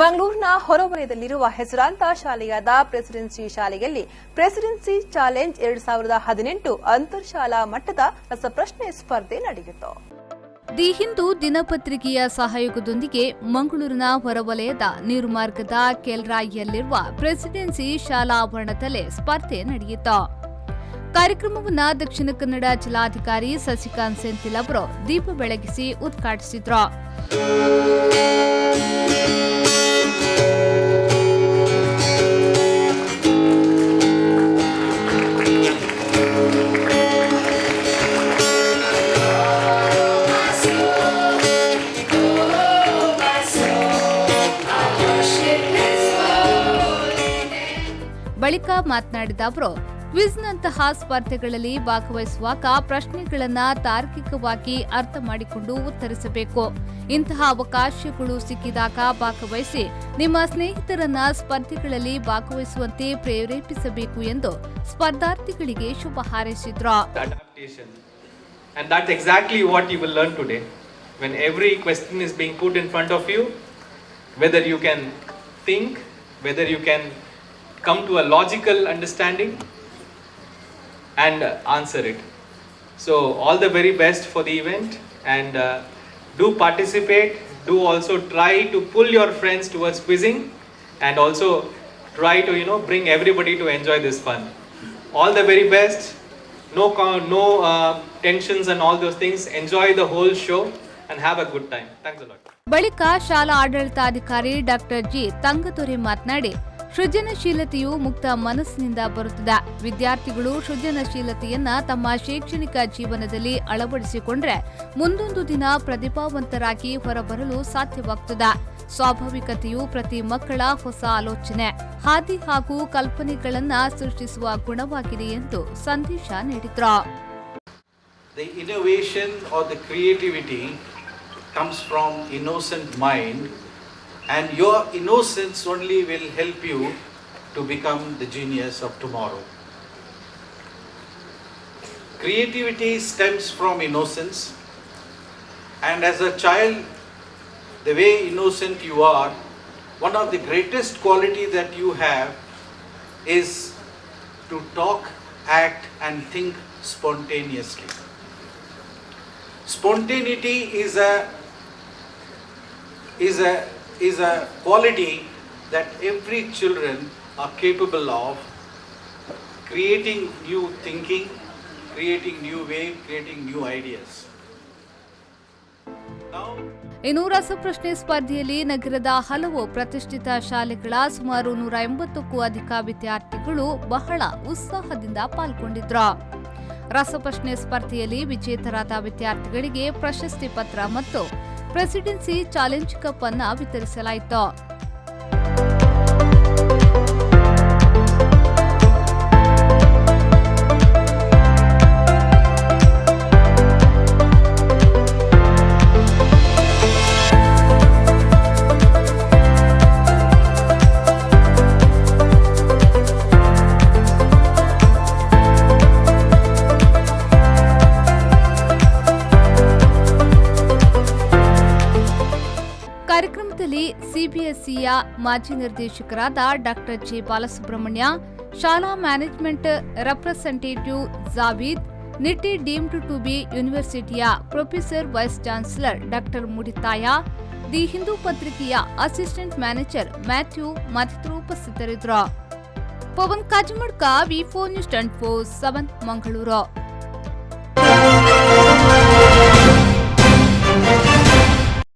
ಮಂಗಳೂರಿನ ಹೊರವಲಯದಲ್ಲಿರುವ ಹೆಸರಾಂತ ಶಾಲೆಯಾದ ಪ್ರೆಸಿಡೆನ್ಸಿ ಶಾಲೆಯಲ್ಲಿ ಪ್ರೆಸಿಡೆನ್ಸಿ ಚಾಲೆಂಜ್ 2018 ಅಂತರ್ಶಾಲಾ ಮಟ್ಟದ ರಸಪ್ರಶ್ನೆ ಸ್ಪರ್ಧೆ ನಡೆಯಿತು. ದಿ ಹಿಂದೂ ದಿನಪತ್ರಿಕೆಯ ಸಹಯೋಗದೊಂದಿಗೆ ಮಂಗಳೂರಿನ ಹೊರವಲಯದ ನೀರುಮಾರ್ಗದ ಕೆಲ್ರಾಯಿಯಲ್ಲಿರುವ ಪ್ರೆಸಿಡೆನ್ಸಿ ಶಾಲಾ ಆವರಣದಲ್ಲೇ ಸ್ಪರ್ಧೆ ನಡೆಯಿತು. ಕಾರ್ಯಕ್ರಮವನ್ನು ದಕ್ಷಿಣ ಕನ್ನಡ ಜಿಲ್ಲಾಧಿಕಾರಿ ಸಸಿಕಾಂತ್ ಸೆಂಥಿಲ್ ಅವರು ದೀಪ ಬೆಳಗಿಸಿ ಉದ್ಘಾಟಿಸಿದರು. ಬಳಿಕ ಮಾತನಾಡಿದ ಅವರು, ಕ್ವಿಜ್ನಂತಹ ಸ್ಪರ್ಧೆಗಳಲ್ಲಿ ಭಾಗವಹಿಸುವಾಗ ಪ್ರಶ್ನೆಗಳನ್ನು ತಾರ್ಕಿಕವಾಗಿ ಅರ್ಥ ಮಾಡಿಕೊಂಡು ಉತ್ತರಿಸಬೇಕು. ಇಂತಹ ಅವಕಾಶಗಳು ಸಿಕ್ಕಿದಾಗ ಭಾಗವಹಿಸಿ ನಿಮ್ಮ ಸ್ನೇಹಿತರನ್ನ ಸ್ಪರ್ಧೆಗಳಲ್ಲಿ ಭಾಗವಹಿಸುವಂತೆ ಪ್ರೇರೇಪಿಸಬೇಕು ಎಂದು ಸ್ಪರ್ಧಾರ್ಥಿಗಳಿಗೆ ಶುಭ ಹಾರೈಸಿದ್ರು. And that's exactly what you will learn today. When every question is being put in front of you, whether you can think, whether you can come to a logical understanding and answer it. So all the very best for the event, and do participate. Do also try to pull your friends towards quizzing, and also try to bring everybody to enjoy this fun. All the very best. No tensions and all those things. Enjoy the whole show and have a good time. Thanks a lot. ಬಳಿಕ ಶಾಲಾ ಆಡಳಿತಾಧಿಕಾರಿ doctor G ತಂಗದೊರೆ ಮಾತನಾಡಿ, ಸೃಜನಶೀಲತೆಯು ಮುಕ್ತ ಮನಸ್ಸಿನಿಂದ ಬರುತ್ತದೆ. ವಿದ್ಯಾರ್ಥಿಗಳು ಸೃಜನಶೀಲತೆಯನ್ನ ತಮ್ಮ ಶೈಕ್ಷಣಿಕ ಜೀವನದಲ್ಲಿ ಅಳವಡಿಸಿಕೊಂಡ್ರೆ ಮುಂದೊಂದು ದಿನ ಪ್ರತಿಭಾವಂತರಾಗಿ ಹೊರಬರಲು ಸಾಧ್ಯವಾಗುತ್ತದೆ. ಸ್ವಾಭಾವಿಕತೆಯು ಪ್ರತಿ ಮಕ್ಕಳ ಹೊಸ ಆಲೋಚನೆ, ಹಾದಿ ಹಾಗೂ ಕಲ್ಪನೆಗಳನ್ನ ಸೃಷ್ಟಿಸುವ ಗುಣವಾಗಿದೆ ಎಂದು ಸಂದೇಶ ನೀಡಿದ್ರು. The innovation or the creativity comes from innocent mind, and your innocence only will help you to become the genius of tomorrow. Creativity stems from innocence, and as a child, the way innocent you are, one of the greatest quality that you have is to talk, act and think spontaneously. Spontaneity is a quality that every children are capable of creating new thinking, creating new way, creating new ideas. ಇನ್ನು ರಸಪ್ರಶ್ನೆ ಸ್ಪರ್ಧೆಯಲ್ಲಿ ನಗರದ ಹಲವು ಪ್ರತಿಷ್ಠಿತ ಶಾಲೆಗಳ ಸುಮಾರು 180ಕ್ಕೂ ಅಧಿಕ ವಿದ್ಯಾರ್ಥಿಗಳು ಬಹಳ ಉತ್ಸಾಹದಿಂದ ಪಾಲ್ಗೊಂಡಿದ್ರು. ರಸಪ್ರಶ್ನೆ ಸ್ಪರ್ಧೆಯಲ್ಲಿ ವಿಜೇತರಾದ ವಿದ್ಯಾರ್ಥಿಗಳಿಗೆ ಪ್ರಶಸ್ತಿ ಪತ್ರ ಮತ್ತು ಪ್ರೆಸಿಡೆನ್ಸಿ ಚಾಲೆಂಜ್ ಕಪ್ ಅನ್ನು ವಿತರಿಸಲಾಯಿತು. ಕಾರ್ಯಕ್ರಮದಲ್ಲಿ ಸಿಬಿಎಸ್ಇಯ ಮಾಜಿ ನಿರ್ದೇಶಕರಾದ ಡಾಕ್ಟರ್ ಜೆ ಬಾಲಸುಬ್ರಹ್ಮಣ್ಯ, ಶಾಲಾ management representative Javeed, Nitte deemed to be ಯೂನಿವರ್ಸಿಟಿಯ professor vice chancellor doctor Mudithaya, the Hindu ಪತ್ರಿಕೆಯ ಅಸಿಸ್ಟೆಂಟ್ ಮ್ಯಾನೇಜರ್ ಮ್ಯಾಥ್ಯೂ ಮತ್ತಿತರರು ಉಪಸ್ಥಿತರಿದ್ದರು. ಪವನ್ ಕಾಜಮಡ್ಕ, ವಿ4 ನ್ಯೂಸ್ 24/7 ಮಂಗಳೂರು.